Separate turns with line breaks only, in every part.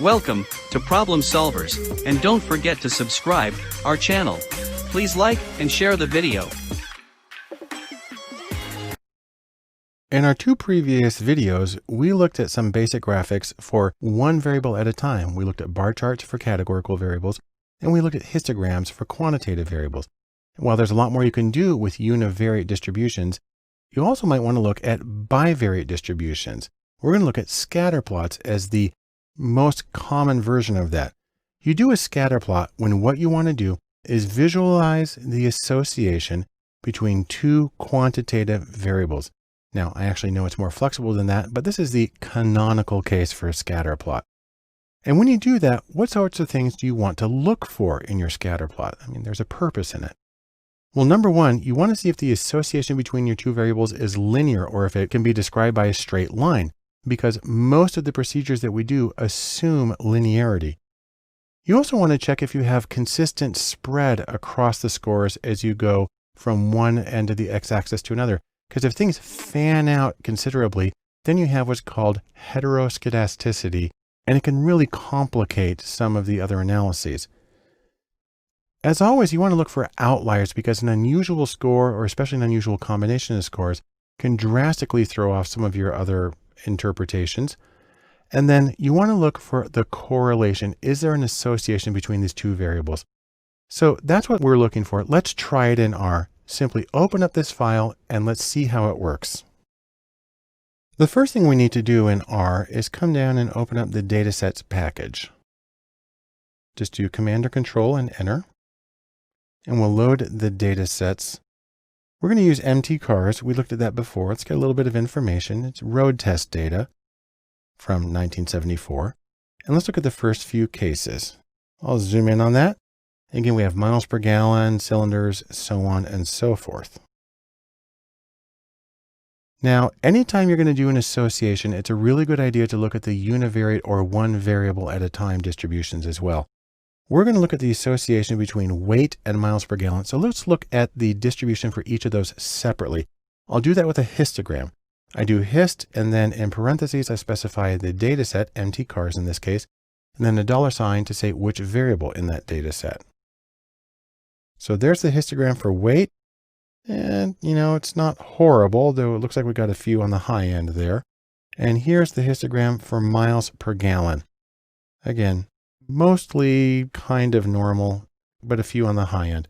Welcome to Problem Solvers, and don't forget to subscribe our channel. Please like and share the video.
In our two previous videos, we looked at some basic graphics for one variable at a time. We looked at bar charts for categorical variables, and we looked at histograms for quantitative variables. While there's a lot more you can do with univariate distributions, you also might want to look at bivariate distributions. We're going to look at ScatterPlots as the most common version of that. You do a scatter plot when what you want to do is visualize the association between two quantitative variables. Now, I actually know it's more flexible than that, but this is the canonical case for a scatter plot. And when you do that, what sorts of things do you want to look for in your scatter plot? I mean, there's a purpose in it. Well, number one, you want to see if the association between your two variables is linear or if it can be described by a straight line, because most of the procedures that we do assume linearity. You also want to check if you have consistent spread across the scores as you go from one end of the x-axis to another. Because if things fan out considerably, then you have what's called heteroscedasticity, and it can really complicate some of the other analyses. As always, you want to look for outliers because an unusual score, or especially an unusual combination of scores, can drastically throw off some of your other interpretations. And then you want to look for the correlation. Is there an association between these two variables? So that's what we're looking for. Let's try it in R. Simply open up this file and let's see how it works. The first thing we need to do in R is come down and open up the datasets package. Just do Command or Control and enter. And we'll load the datasets. We're going to use MT cars. We looked at that before. It's got a little bit of information. It's road test data from 1974. And let's look at the first few cases. I'll zoom in on that. Again, we have miles per gallon, cylinders, so on and so forth. Now, anytime you're going to do an association, it's a really good idea to look at the univariate or one variable at a time distributions as well. We're going to look at the association between weight and miles per gallon. So let's look at the distribution for each of those separately. I'll do that with a histogram. I do hist, and then in parentheses, I specify the data set, MT cars in this case, and then a $sign to say which variable in that data set. So there's the histogram for weight. And, it's not horrible, though it looks like we got a few on the high end there. And here's the histogram for miles per gallon. Again, mostly kind of normal, but a few on the high end.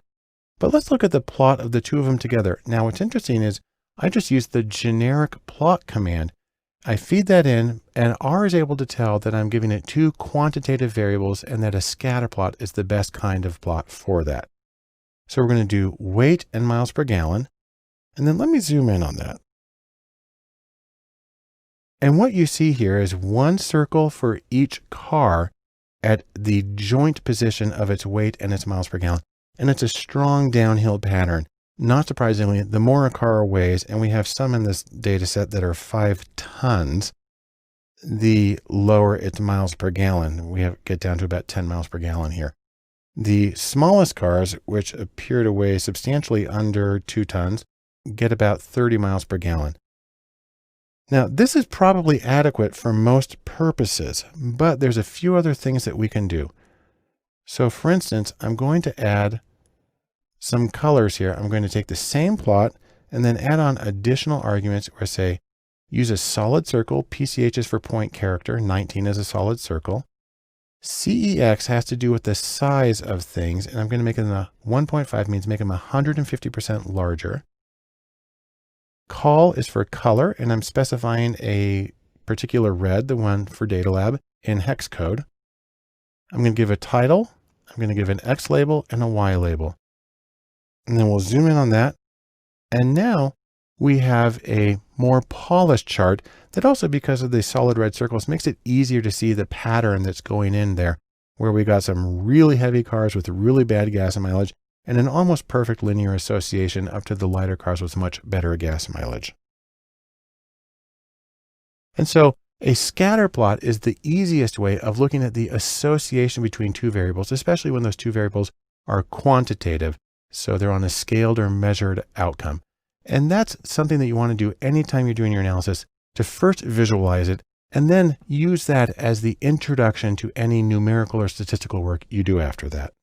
But let's look at the plot of the two of them together. Now, what's interesting is I just used the generic plot command. I feed that in, and R is able to tell that I'm giving it two quantitative variables and that a scatter plot is the best kind of plot for that. So we're going to do weight and miles per gallon. And then let me zoom in on that. And what you see here is one circle for each car at the joint position of its weight and its miles per gallon. And it's a strong downhill pattern. Not surprisingly, the more a car weighs, and we have some in this data set that are 5 tons, the lower its miles per gallon. We get down to about 10 miles per gallon here. The smallest cars, which appear to weigh substantially under 2 tons, get about 30 miles per gallon. Now, this is probably adequate for most purposes, but there's a few other things that we can do. So for instance, I'm going to add some colors here. I'm going to take the same plot and then add on additional arguments where I say, use a solid circle. PCH is for point character. 19 is a solid circle. CEX has to do with the size of things, and I'm going to make them 1.5 means make them 150% larger. Call is for color, and I'm specifying a particular red, the one for Data Lab, in hex code. I'm going to give a title. I'm going to give an X label and a Y label. And then we'll zoom in on that. And now we have a more polished chart that also, because of the solid red circles, makes it easier to see the pattern that's going in there, where we got some really heavy cars with really bad gas mileage and an almost perfect linear association up to the lighter cars with much better gas mileage. And so a scatter plot is the easiest way of looking at the association between two variables, especially when those two variables are quantitative. So they're on a scaled or measured outcome. And that's something that you want to do anytime you're doing your analysis, to first visualize it and then use that as the introduction to any numerical or statistical work you do after that.